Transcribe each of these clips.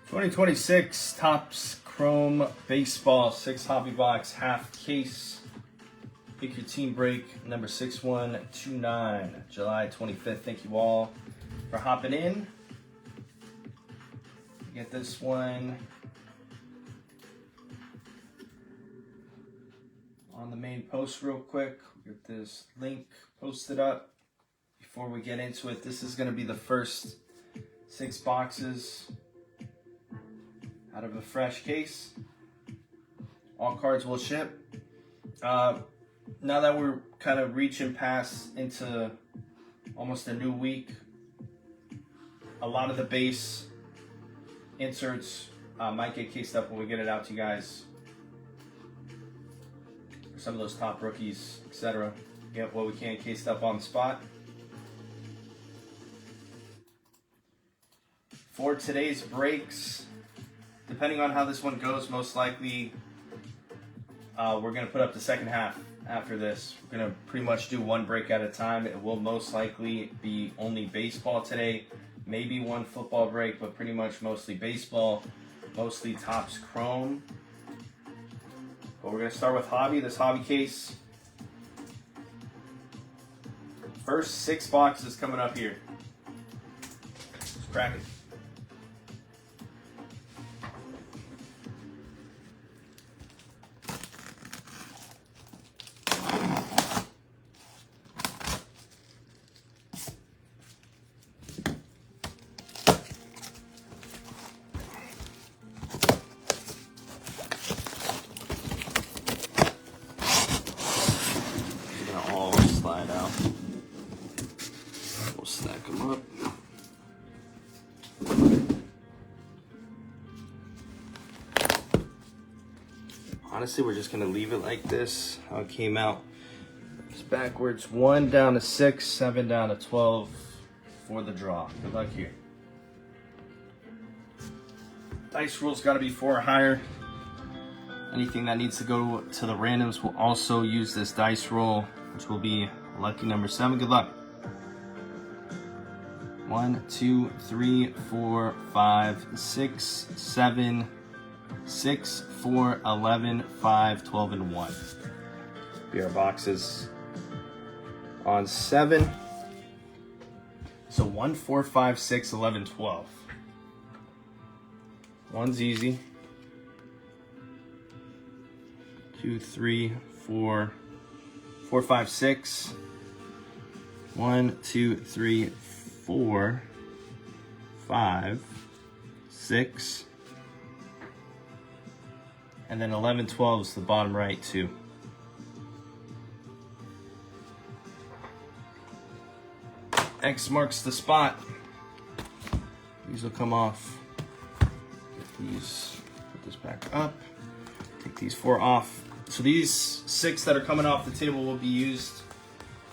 2026 Topps Chrome Baseball 6 hobby box half case. Pick your team break number 6129, July 25th. Thank you all for hopping in. Get this one on the main post real quick. Get this link posted up. Before we get into it, this is going to be the first 6 boxes out of a fresh case. All cards will ship. Now that we're kind of reaching past into almost a new week, a lot of the base inserts might get cased up when we get it out to you guys. For some of those top rookies, etc. Get what we can cased up on the spot. For today's breaks, depending on how this one goes, most likely we're going to put up the second half after this. We're going to pretty much do one break at a time. It will most likely be only baseball today, maybe one football break, but pretty much mostly baseball, mostly Topps Chrome. But we're going to start with hobby, this hobby case. First 6 boxes coming up here. Let's crack it. Honestly, we're just gonna leave it like this, how it came out. It's backwards. 1 down to 6, 7 down to 12 for the draw. Good luck here. Dice roll's gotta be 4 or higher. Anything that needs to go to the randoms will also use this dice roll, which will be lucky number 7. Good luck. 1, 2, 3, 4, 5, 6, 7, 6, 4, 11, 5, 12, and 1. Be our boxes on 7. So 1, 4, 5, 6, 11, 12. 1's easy. 2, 3, 4, 4, 5, 6. 1, 2, 3, 4, 5, 6. And then 11, 12 is the bottom right too. X marks the spot. These will come off. Get these, put this back up. Take these 4 off. So these 6 that are coming off the table will be used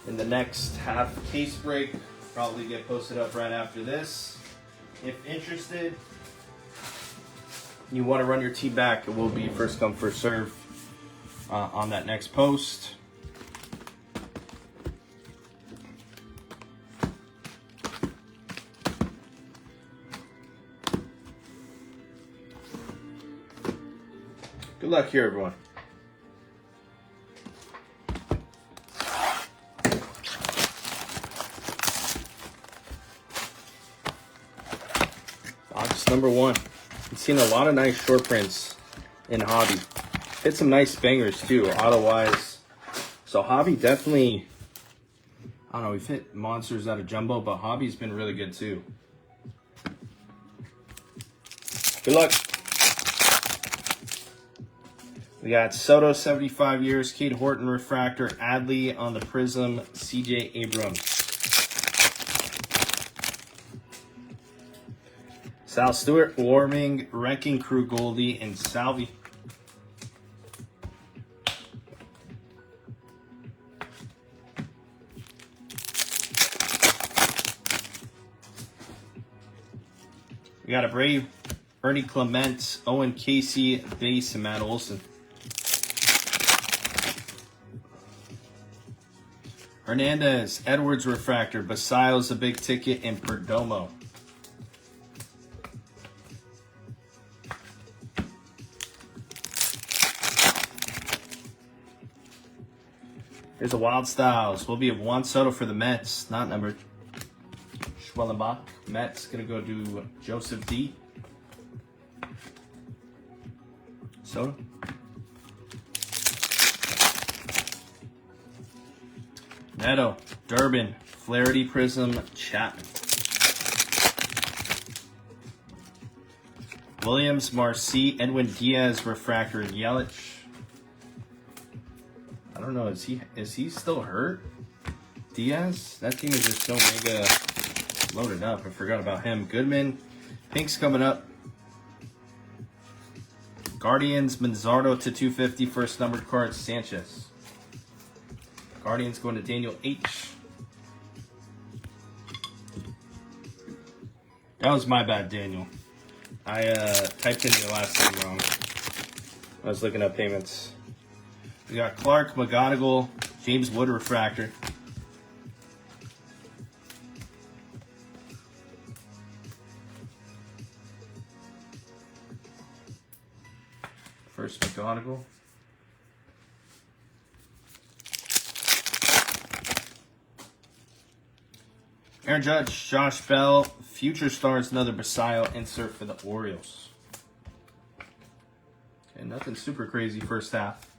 in the next half case break. Probably get posted up right after this. If interested, you want to run your team back, it will be first come, first serve on that next post. Good luck here, everyone. Box number 1. I've seen a lot of nice short prints in hobby. Hit some nice bangers too, auto-wise. So hobby definitely, I don't know, we've hit monsters out of jumbo, but hobby's been really good too. Good luck. We got Soto, 75 years, Cade Horton refractor, Adley on the Prism, CJ Abrams. Sal Stewart, Warming, Wrecking Crew Goldie, and Salvi. We got a Brady, Ernie Clement, Owen Casey, base, and Matt Olson. Hernandez, Edwards refractor, Basayo's a big ticket, and Perdomo. Here's a Wild Styles. Will be a Juan Soto for the Mets, not numbered. Schwellenbach. Mets gonna go to Joseph D. Soto. Neto, Durbin, Flaherty Prism, Chapman. Williams, Marcy, Edwin Diaz, Refractor, and Yelich. I don't know, is he still hurt? Diaz? That team is just so mega loaded up. I forgot about him. Goodman, Pink's coming up. Guardians, Manzardo to 250, first numbered card, Sanchez. Guardians going to Daniel H. That was my bad, Daniel. I typed in your last name wrong. I was looking up payments. We got Clark, McGonigal, James Wood Refractor. First McGonigal. Aaron Judge, Josh Bell, Future Stars, another Basayo insert for the Orioles. Okay, nothing super crazy first half.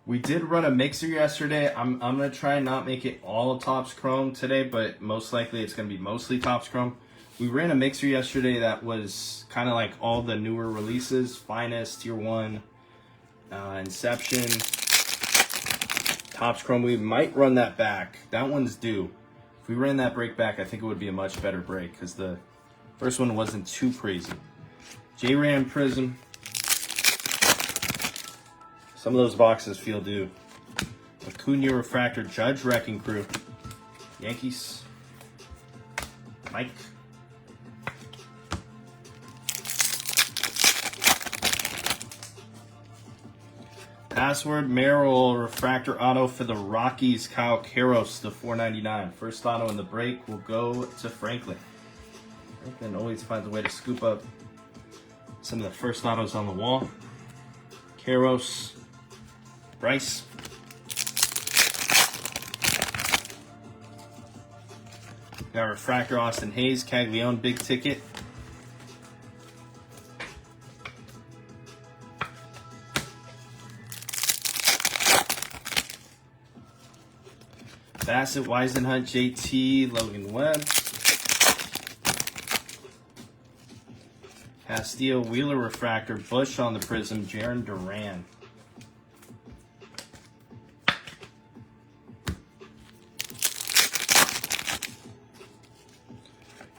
We did run a mixer yesterday. I'm gonna try and not make it all Topps Chrome today, but most likely it's gonna be mostly Topps Chrome. We ran a mixer yesterday that was kind of like all the newer releases, Finest, Tier 1, Inception, Topps Chrome. We might run that back. That one's due. If we ran that break back, I think it would be a much better break because the first one wasn't too crazy. J-Ram Prism. Some of those boxes feel due. Acuna Refractor, Judge Wrecking Crew. Yankees. Mike. Password Merrill Refractor Auto for the Rockies, Kyle Karros to $4.99. First auto in the break will go to Franklin. Franklin always finds a way to scoop up some of the first autos on the wall. Karros, Bryce. Got Refractor Austin Hayes, Caglione, big ticket. Bassett, Weisenhunt, JT, Logan Webb. Castillo, Wheeler Refractor, Bush on the Prism, Jaron Duran.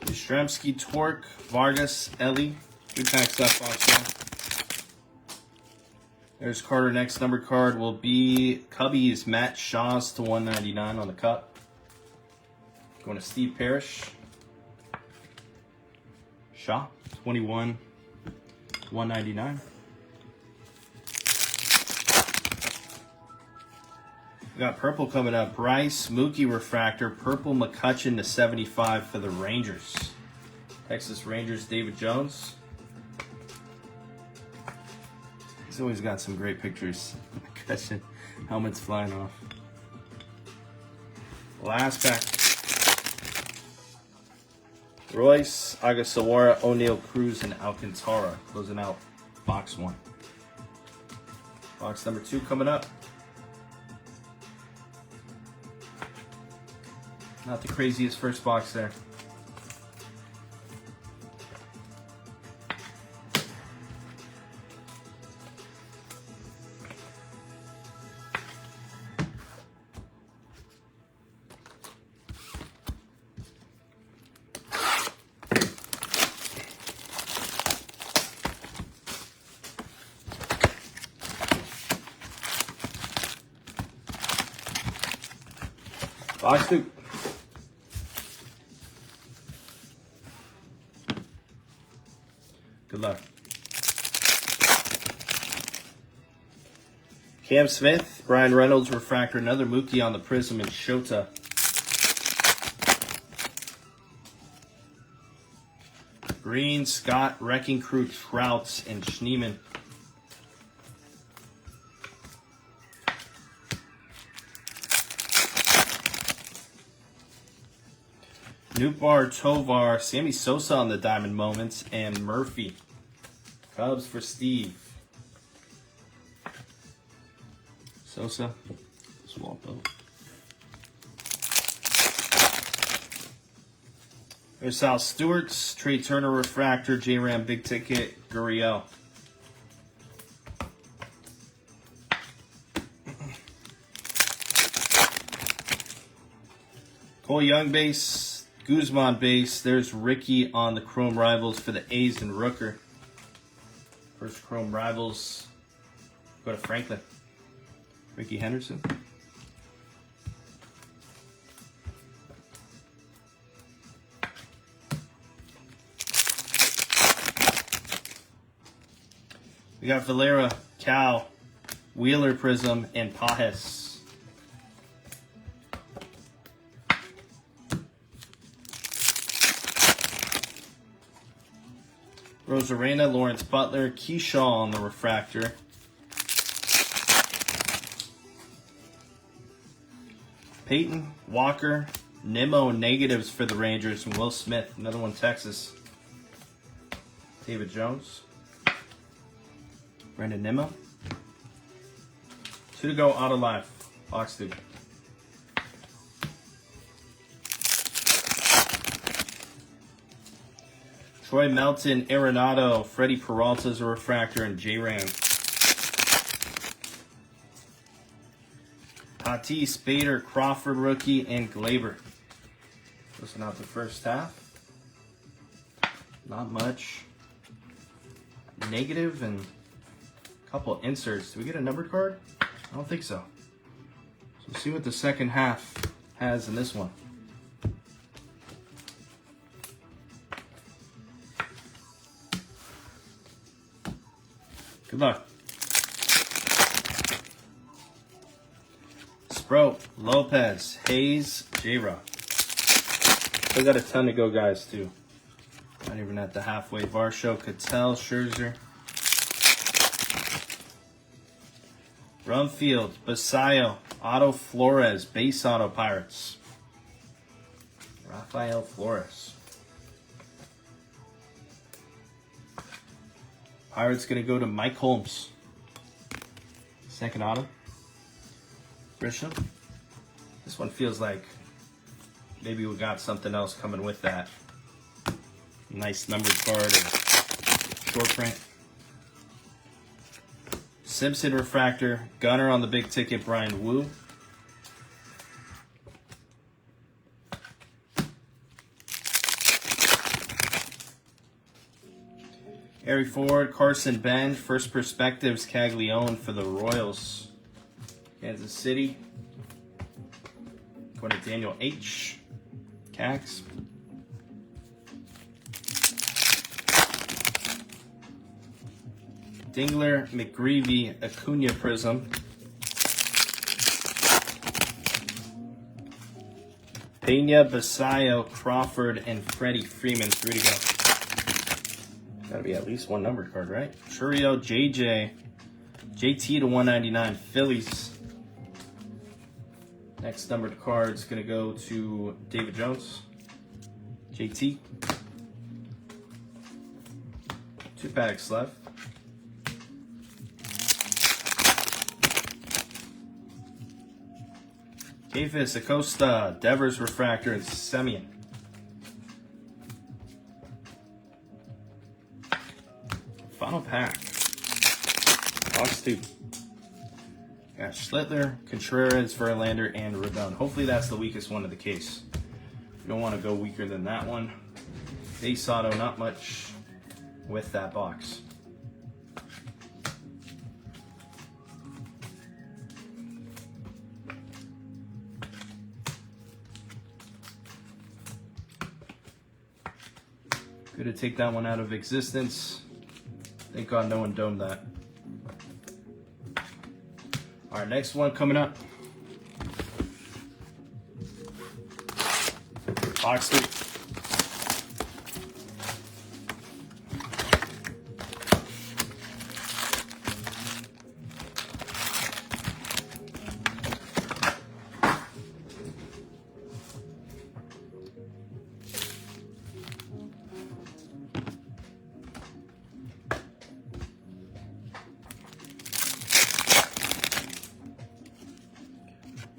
Yastrzemski, Torque, Vargas, Ellie. Good pack stuff, box. There's Carter. Next numbered card will be Cubbies, Matt Shaw's to $1.99 on the cup. Going to Steve Parrish. Shaw, 21, $1.99. We got purple coming up. Bryce, Mookie Refractor, Purple McCutcheon to 75 for the Rangers. Texas Rangers, David Jones. He's always got some great pictures. McCutcheon, helmets flying off. Last pack. Royce, Agasawara, O'Neal Cruz, and Alcantara. Closing out box 1. Box number 2 coming up. Not the craziest first box there. Box 2. Good luck. Cam Smith, Brian Reynolds Refractor, another Mookie on the Prism, and Shota. Green, Scott, Wrecking Crew, Trouts, and Schneeman. Nootbaar, Tovar, Sammy Sosa on the Diamond Moments, and Murphy. Cubs for Steve. Sosa. Swamp out. There's Sal Stewart's, Trey Turner Refractor, J-Ram Big Ticket, Gurriel. Cole Young base, Guzman base. There's Ricky on the Chrome Rivals for the A's and Rooker. First Chrome Rivals go to Franklin. Ricky Henderson. We got Valera, Cal, Wheeler Prism, and Pajes. Rosarena, Lawrence Butler, Keyshaw on the Refractor. Peyton, Walker, Nimmo negatives for the Rangers, and Will Smith. Another one, Texas. David Jones. Brandon Nimmo. 2 to go, auto live. Box 2. Troy Melton, Arenado, Freddie Peralta's a Refractor, and J-Ram. Tatis, Bader, Crawford rookie, and Glaber. Listen out the first half. Not much. Negative and a couple inserts. Do we get a numbered card? I don't think so. So we'll see what the second half has in this one. Good luck. Sproat, Lopez, Hayes, J-Rock. Still got a ton to go, guys, too. Not even at the halfway. Varsho, Cassel, Scherzer. Rumfield, Basayo, Otto Flores, base auto Pirates. Rafael Flores. Pirates going to go to Mike Holmes. Second auto. Grisham. This one feels like maybe we got something else coming with that. Nice numbered card or short print. Simpson Refractor. Gunner on the big ticket, Brian Wu. Harry Ford, Carson Bench, First Perspectives, Caglione for the Royals. Kansas City. Going to Daniel H. Cax. Dingler, McGreevy, Acuna Prism. Pena, Basayo, Crawford, and Freddie Freeman. 3 to go. Gotta be at least one numbered card, right? Chuueey, JJ, JT to 199, Phillies. Next numbered card is gonna go to David Jones, JT. 2 packs left. Kafis, Acosta, Devers Refractor, and Semien. Final pack. Box 2. Got Schlittler, Contreras, Verlander, and Rodon. Hopefully that's the weakest one of the case. You don't want to go weaker than that one. Base auto, not much with that box. Good to take that one out of existence. Thank God no one domed that. All right, next one coming up. Box 3.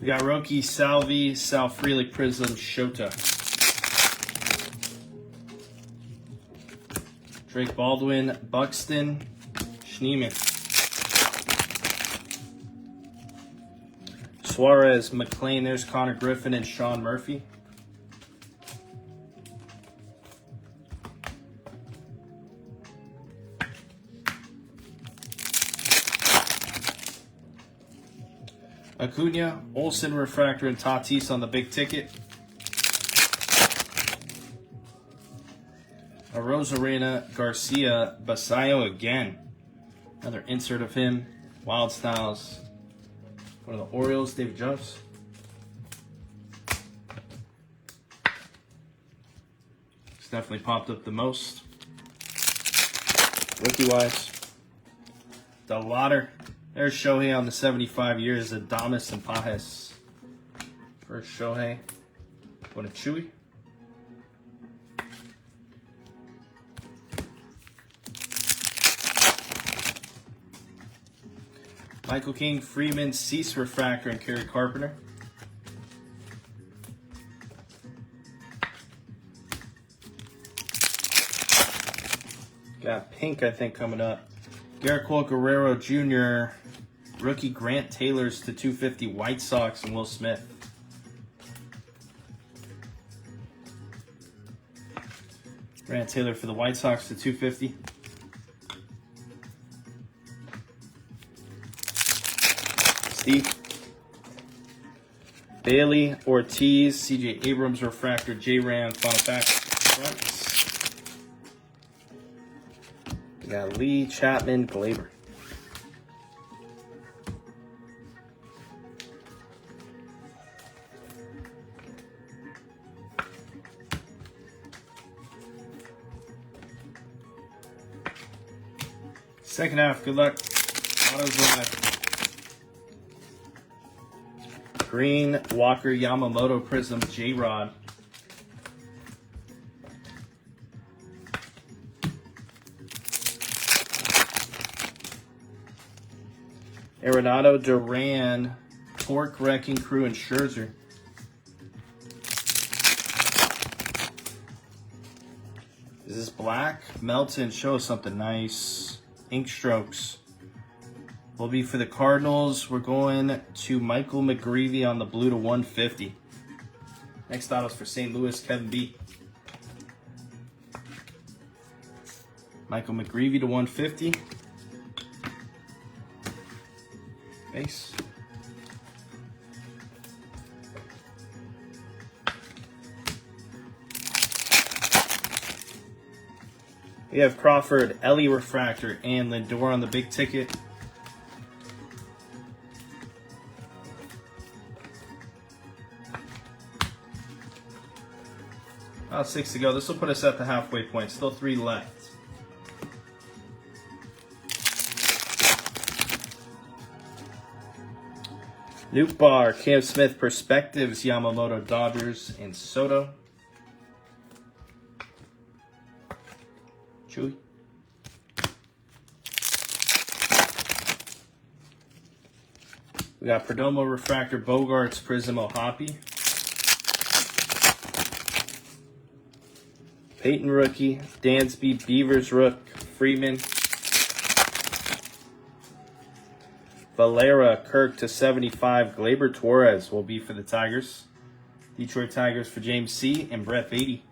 We got Roki, Salvi, Sal Frelick, Prism, Shota. Drake Baldwin, Buxton, Schneeman. Suarez, McClain, there's Connor Griffin and Sean Murphy. Acuna, Olsen, Refractor, and Tatis on the big ticket. A Rosarena, Garcia, Basayo again. Another insert of him. Wild Styles. One of the Orioles, David Jones. It's definitely popped up the most. Rookie-wise. The Lotter. There's Shohei on the 75 years. Adames and Pajes. First Shohei. What a Chuueey. Michael King, Freeman, Cease Refractor, and Kerry Carpenter. Got pink, I think, coming up. Garrett Cole, Guerrero Jr., rookie Grant Taylor's to 250, White Sox, and Will Smith. Grant Taylor for the White Sox to 250. Steve. Bailey, Ortiz, CJ Abrams, Refractor, J-Ram, Final Pack. Fronts. We got Lee, Chapman, Glaber. Second half, good luck. Autos live. Green, Walker, Yamamoto, Prism, J-Rod. Arenado, Duran, Torque, Wrecking Crew, and Scherzer. Is this black? Melton, show us something nice. Ink strokes. Will be for the Cardinals. We're going to Michael McGreevy on the blue to 150. Next auto's for St. Louis, Kevin B. Michael McGreevy to 150. Base. We have Crawford, Ellie Refractor, and Lindor on the big ticket. About 6 to go. This will put us at the halfway point. Still 3 left. Nuke Bar, Cam Smith, Perspectives, Yamamoto, Dodgers, and Soto. Chuueey. We got Perdomo, Refractor, Bogarts, Prism, O'Hoppe. Peyton rookie, Dansby, Beavers rook, Freeman. Valera, Kirk to 75, Glaber Torres will be for the Tigers. Detroit Tigers for James C. and Brett Beatty.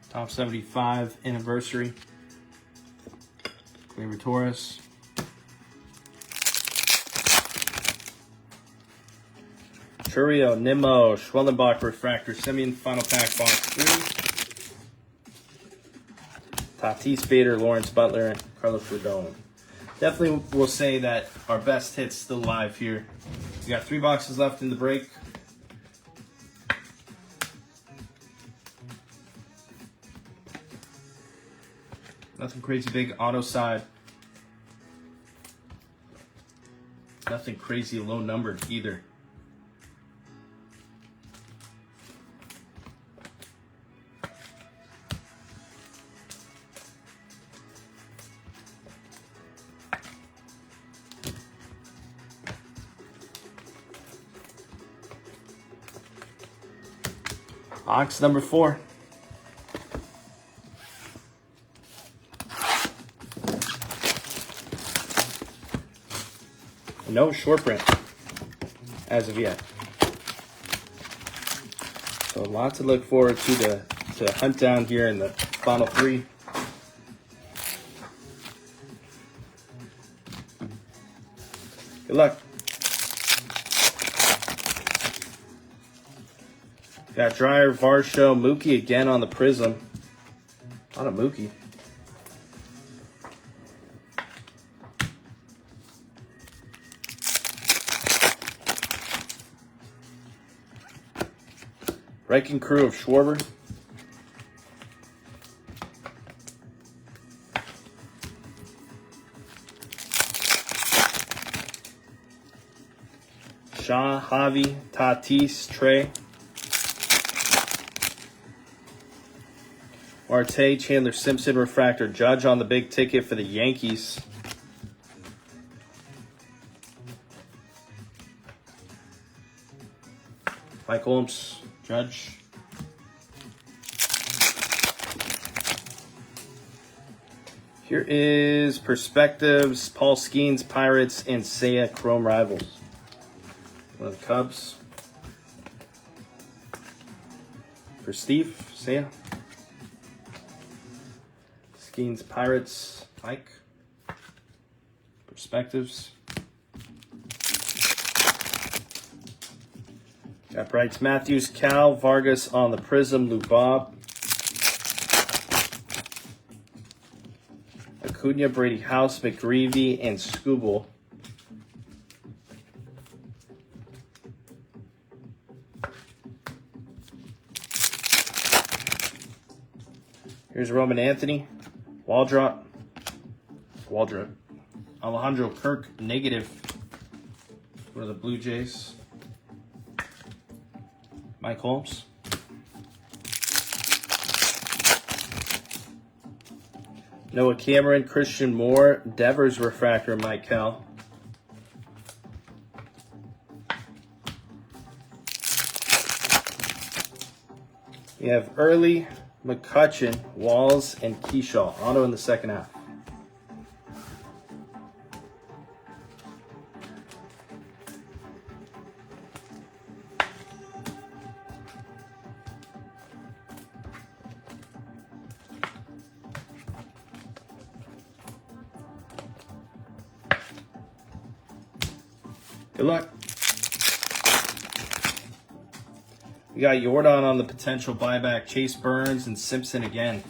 Top 75 anniversary. Glaber Torres. Chuueey, Nemo, Schwellenbach, Refractor, Simeon, Final Pack, Box 3. Tatis, Bader, Lawrence Butler, and Carlos Rodon. Definitely will say that our best hit's still live here. We got 3 boxes left in the break. Nothing crazy big auto side. Nothing crazy low numbered either. Box number 4. No short print as of yet. So a lot to look forward to hunt down here in the final 3. Good luck. Got Dryer, Varsho, Mookie again on the Prism. A lot of Mookie. Wrecking Crew of Schwarber. Shaw, Javi, Tatis, Trey. Marte, Chandler Simpson, Refractor, Judge on the big ticket for the Yankees. Mike Holmes, Judge. Here is Perspectives, Paul Skeens, Pirates, and Seiya Chrome Rivals. One of the Cubs. For Steve, Seiya. Skeens, Pirates, Mike. Perspectives. Got Brights, Matthews, Cal, Vargas on the Prism, Lou Bob. Acuna, Brady House, McGreevy, and Scooble. Here's Roman Anthony, Waldrop, Alejandro Kirk, negative. One of the Blue Jays. Mike Holmes. Noah Cameron, Christian Moore, Devers Refractor, Mike Cal. We have Early, McCutchen, Walls, and Keyshaw. Auto in the second half. Good luck. We got Jordan on the potential buyback. Chase Burns and Simpson again.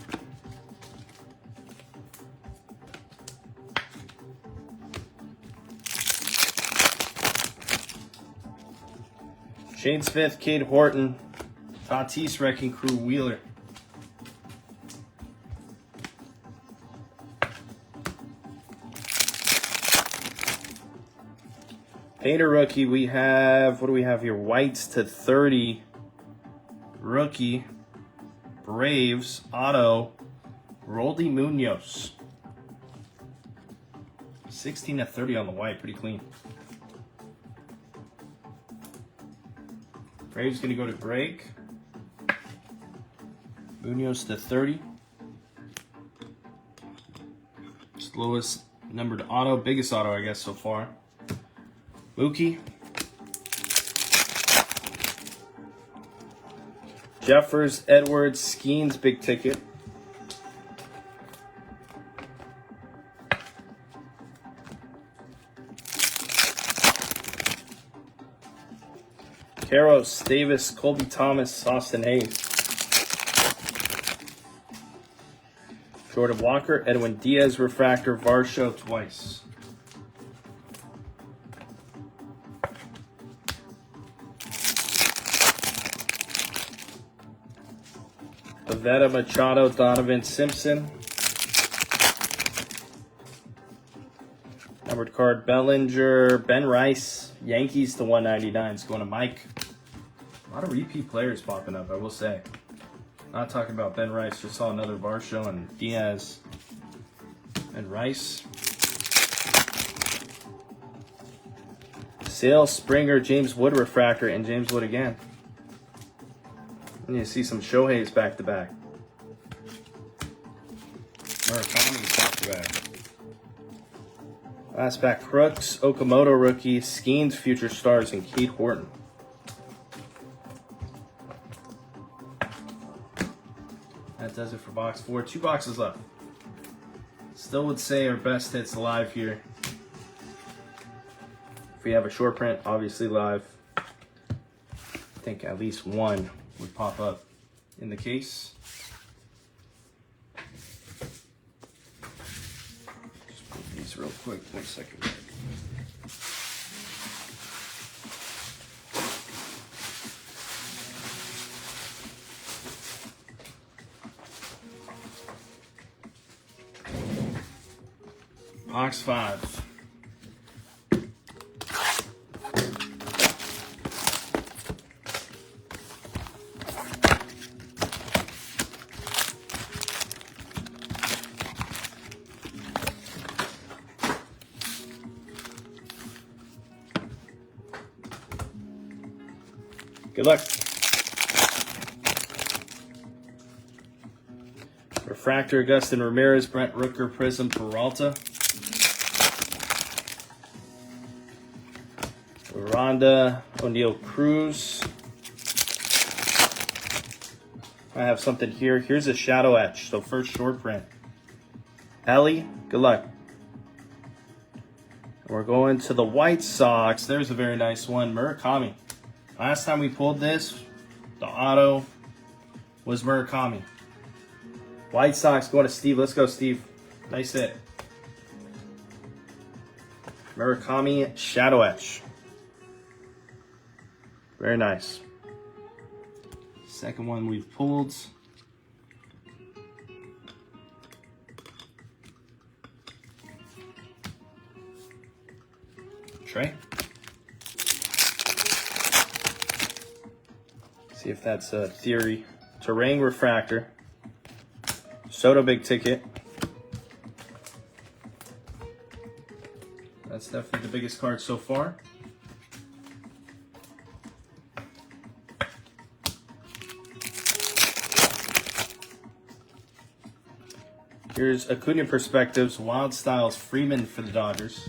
Shane Smith, Cade Horton, Tatis, Wrecking Crew, Wheeler. Painter rookie, we have, what do we have here? Whites to 30. Rookie. Braves. Auto. Roldy Munoz. 16 to 30 on the white. Pretty clean. Braves going to go to Greg. Munoz to 30. Slowest numbered auto. Biggest auto, I guess, so far. Mookie. Jeffers, Edwards, Skeens, big ticket. Karros, Davis, Colby Thomas, Austin Hayes. Jordan Walker, Edwin Diaz, Refractor, Varsho twice. Pavetta, Machado, Donovan, Simpson. Numbered card, Bellinger, Ben Rice, Yankees to 199. It's going to Mike. A lot of repeat players popping up, I will say. Not talking about Ben Rice. Just saw another Varsho and Diaz and Rice. Sale, Springer, James Wood Refractor, and James Wood again. And you see some Shohei's back to back. Murakami's back to back. Last pack, Crooks, Okamoto rookie, Skeens future stars, and Keith Horton. That does it for box 4. 2 boxes left. Still would say our best hits live here. If we have a short print, obviously live. I think at least one would pop up in the case. Just move these real quick. 1 second. Box 5. Good luck. Refractor, Augustin Ramirez, Brent Rooker, Prism, Peralta. Rhonda, O'Neal Cruz. I have something here. Here's a shadow etch. So first short print. Ellie, good luck. We're going to the White Sox. There's a very nice one. Murakami. Last time we pulled this, the auto was Murakami. White Sox going to Steve. Let's go, Steve. Nice hit. Murakami shadow etch. Very nice. Second one we've pulled. Trey. See if that's a theory. Terang refractor. Soto big ticket. That's definitely the biggest card so far. Here's Acuna Perspectives, Wild Styles, Freeman for the Dodgers.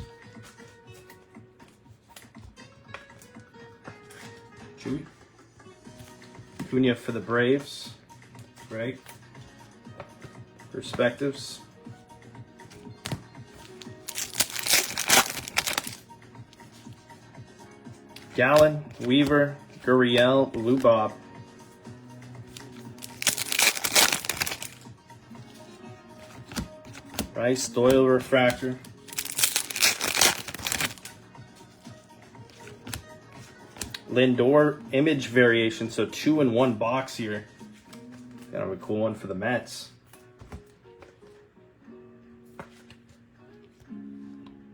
Chuueey. Acuna for the Braves. Right. Perspectives. Gallen, Weaver, Gurriel, Lubob. Rice, Doyle refractor. Lindor image variation, so 2 in 1 box here. Kind of a cool one for the Mets.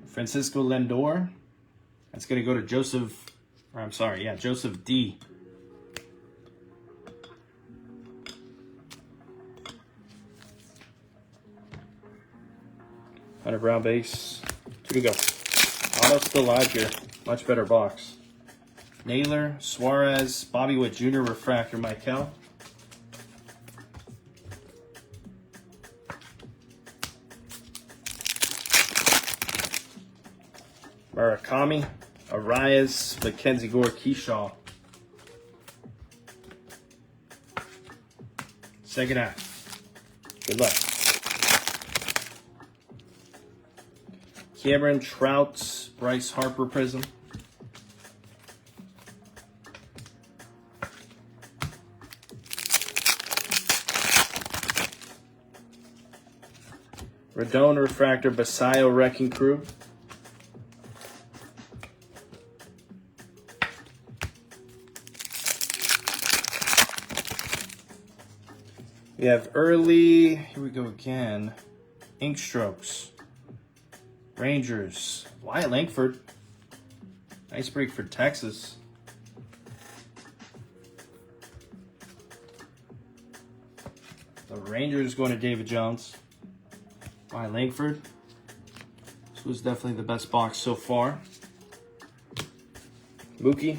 Francisco Lindor. That's going to go to Joseph, or I'm sorry, yeah, Joseph D. Hunter Brown base. 2 to go. Auto still live here. Much better box. Naylor, Suarez, Bobby Witt Jr. refractor, Michael. Murakami, Arias, Mackenzie Gore, Keyshaw. Second half. Good luck. Cameron Trout, Bryce Harper Prism. Rodon refractor, Basayo Wrecking Crew. We have early, here we go again, Ink Strokes. Rangers, Wyatt Langford. Nice break for Texas. The Rangers going to David Jones. Wyatt Langford. This was definitely the best box so far. Mookie.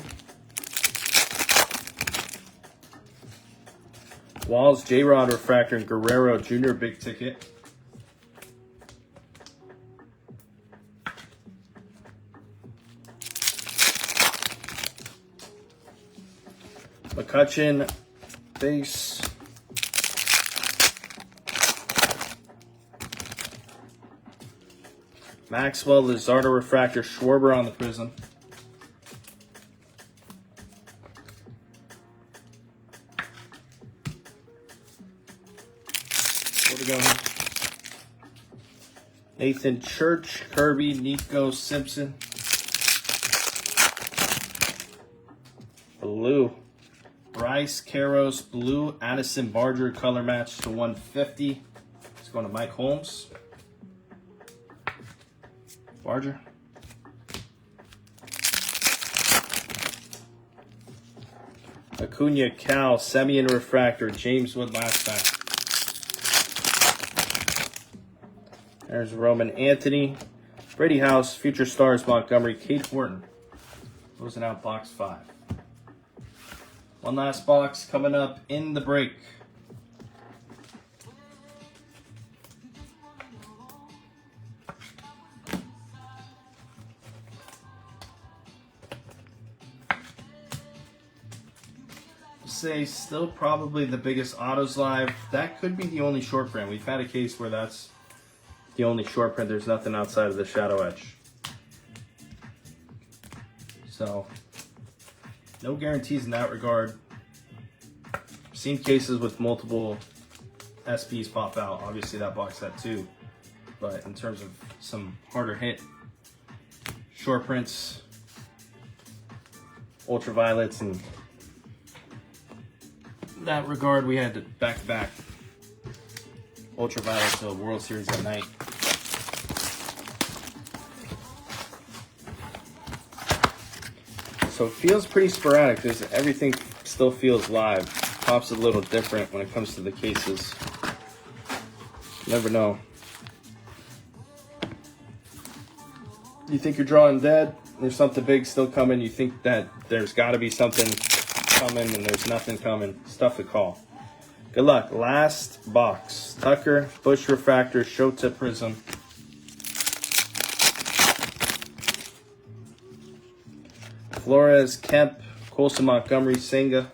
Walls, J-Rod refractor, and Guerrero Jr. big ticket. McCutchen base. Maxwell, Luzardo refractor, Schwarber on the prism. Where we go here? Nathan Church, Kirby, Nico Simpson. Blue. Bryce, Caros, blue, Addison Barger, color match to 150. It's going to Mike Holmes. Barger. Acuna, Cal, Semien refractor, James Wood last back. There's Roman Anthony. Brady House, Future Stars, Montgomery, Kate Horton. Closing out box 5. One last box coming up in the break. Say still probably the biggest autos live. That could be the only short print. We've had a case where that's the only short print. There's nothing outside of the shadow etch. So no guarantees in that regard. I've seen cases with multiple SPs pop out. Obviously that box set too. But in terms of some harder hit short prints, ultraviolets, and that regard, we had back-to-back ultraviolet to World Series at night. So it feels pretty sporadic. Everything still feels live. Pop's a little different when it comes to the cases. You never know. You think you're drawing dead, there's something big still coming. You think that there's got to be something coming and there's nothing coming. Stuff to call. Good luck. Last box. Tucker, Bush refractor, Shota prism. Flores, Kemp, Colson, Montgomery, Senga.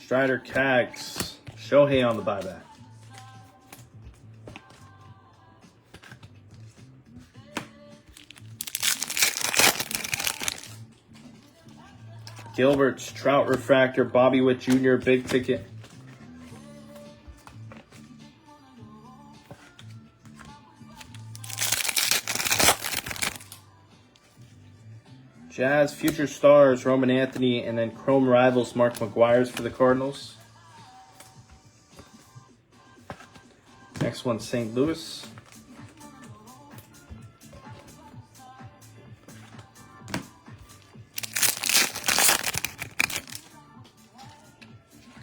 Strider, Cags, Shohei on the buyback. Gilbert's Trout refractor, Bobby Witt Jr. big ticket. Jazz Future Stars, Roman Anthony, and then Chrome Rivals, Mark McGuire's for the Cardinals. Next one, St. Louis.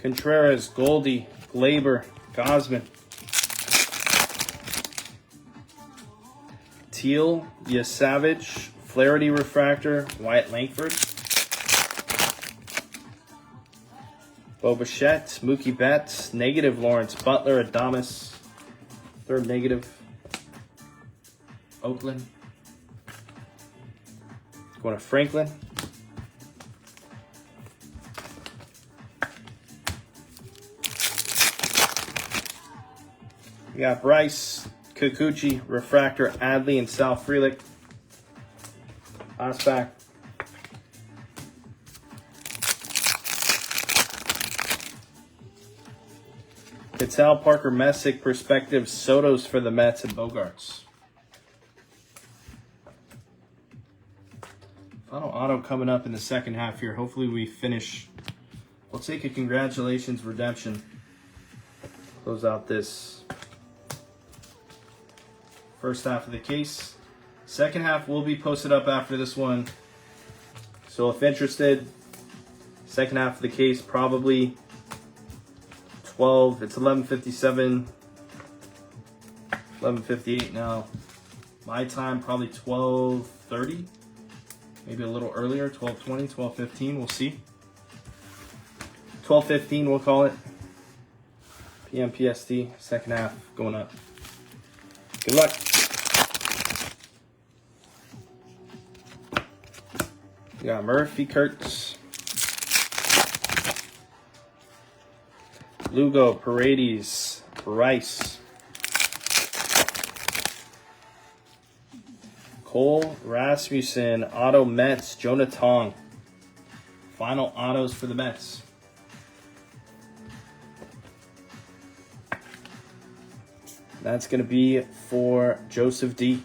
Contreras, Goldie, Glaber, Gosman. Teal, Yasavage, Flaherty refractor, Wyatt Langford. Bo Bichette, Mookie Betts, negative Lawrence Butler, Adames, third negative. Oakland. Going to Franklin. We got Bryce, Kikuchi, refractor, Adley, and Sal Frelick. Last back. Cassel, Parker, Messick, perspective, Soto's for the Mets, and Bogarts. Final auto coming up in the second half here. Hopefully we finish. We'll take a congratulations redemption. Close out this first half of the case. Second half will be posted up after this one. So if interested, second half of the case probably 12. It's 11:57. 11:58 now. My time, probably 12:30. Maybe a little earlier, 12:20, 12:15. We'll see. 12:15, we'll call it. PM PST, second half going up. Good luck. We got Murphy, Kurtz, Lugo, Paredes, Rice, Cole, Rasmussen, Auto Mets, Jonah Tong. Final autos for the Mets. That's going to be for Joseph D.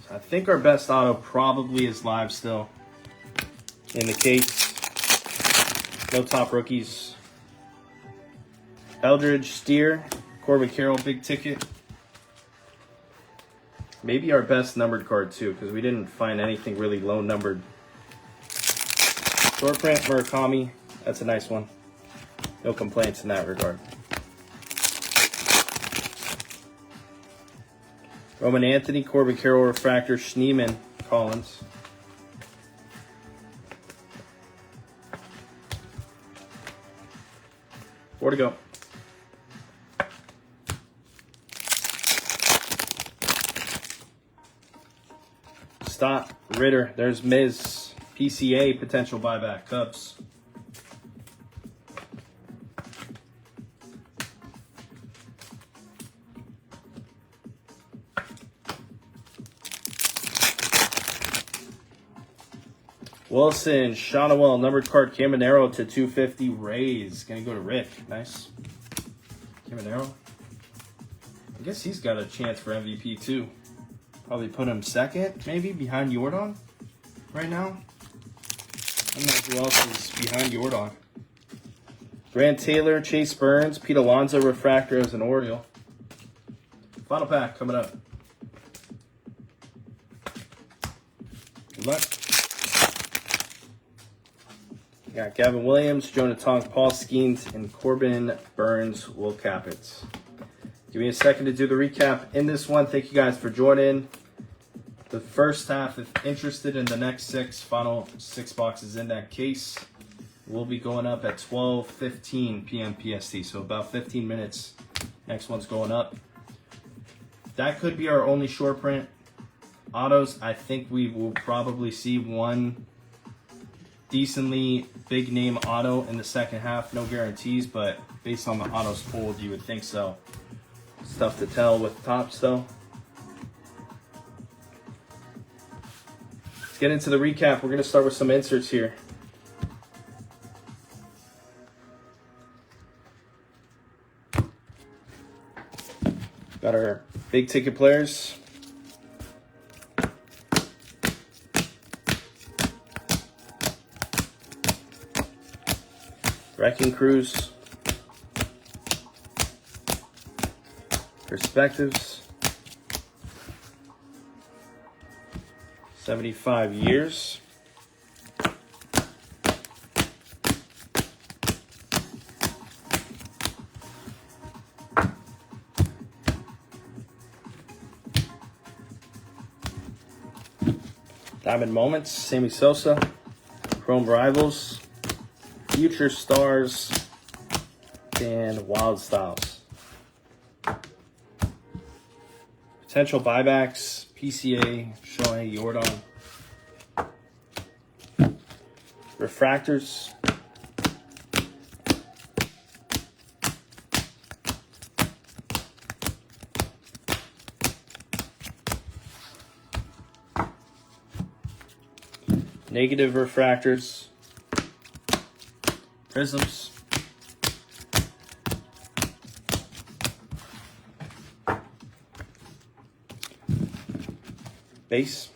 So I think our best auto probably is live still in the case. No top rookies. Eldridge, Steer, Corbin Carroll, big ticket. Maybe our best numbered card too, because we didn't find anything really low numbered. Short print, Murakami. That's a nice one. No complaints in that regard. Roman Anthony, Corbin Carroll, Refractor, Schneemann, Collins. Four to go. Stott, Ritter. There's Miz. PCA, potential buyback. Cubs. Wilson, Shonowell, numbered card, Caminero to 250, Rays. Gonna go to Rick. Nice. Caminero. I guess he's got a chance for MVP too. Probably put him second, maybe, behind Jordan right now. I don't know who else is behind Jordan. Grant Taylor, Chase Burns, Pete Alonso, Refractor as an Oriole. Final pack coming up. Good luck. Got Gavin Williams, Jonah Tong, Paul Skeens, and Corbin Burns will cap it. Give me a second to do the recap in this one. Thank you guys for joining. The first half, if interested in the next final 6 boxes in that case, will be going up at 12:15 p.m. PST. So about 15 minutes. Next one's going up. That could be our only short print. Autos, I think we will probably see one decently big name auto in the second half. No guarantees, but based on the autos pulled, you would think so. It's tough to tell with tops though. Let's get into the recap. We're going to start with some inserts here. Got our big ticket players. Wrecking Crews, Perspectives, 75 years, Diamond Moments, Sammy Sosa, Chrome Rivals, Future Stars, and Wild Styles. Potential buybacks, PCA, Chuueey, Jordan. Refractors. Negative refractors. Prisms. Base.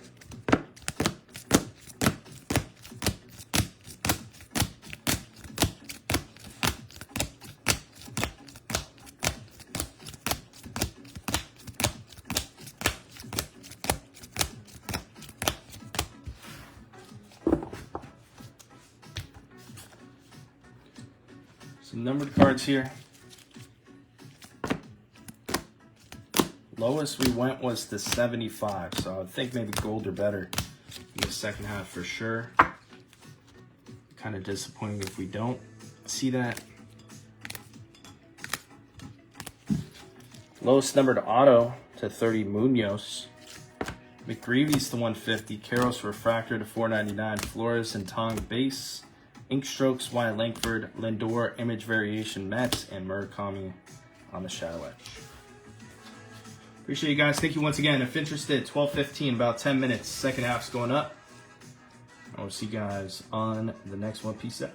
Some numbered cards here. Lowest we went was to 75, so I think maybe gold or better in the second half for sure. Kind of disappointing if we don't see that. Lowest numbered auto to 30, Munoz. McGreevy's to 150. Carroll's refractor to 499. Flores and Tong base. Ink strokes, Wyatt Langford. Lindor, image variation, Mets. And Murakami on the shadow edge. Appreciate you guys. Thank you once again. If interested, 12:15, about 10 minutes. Second half's going up. I will see you guys on the next one. Peace out.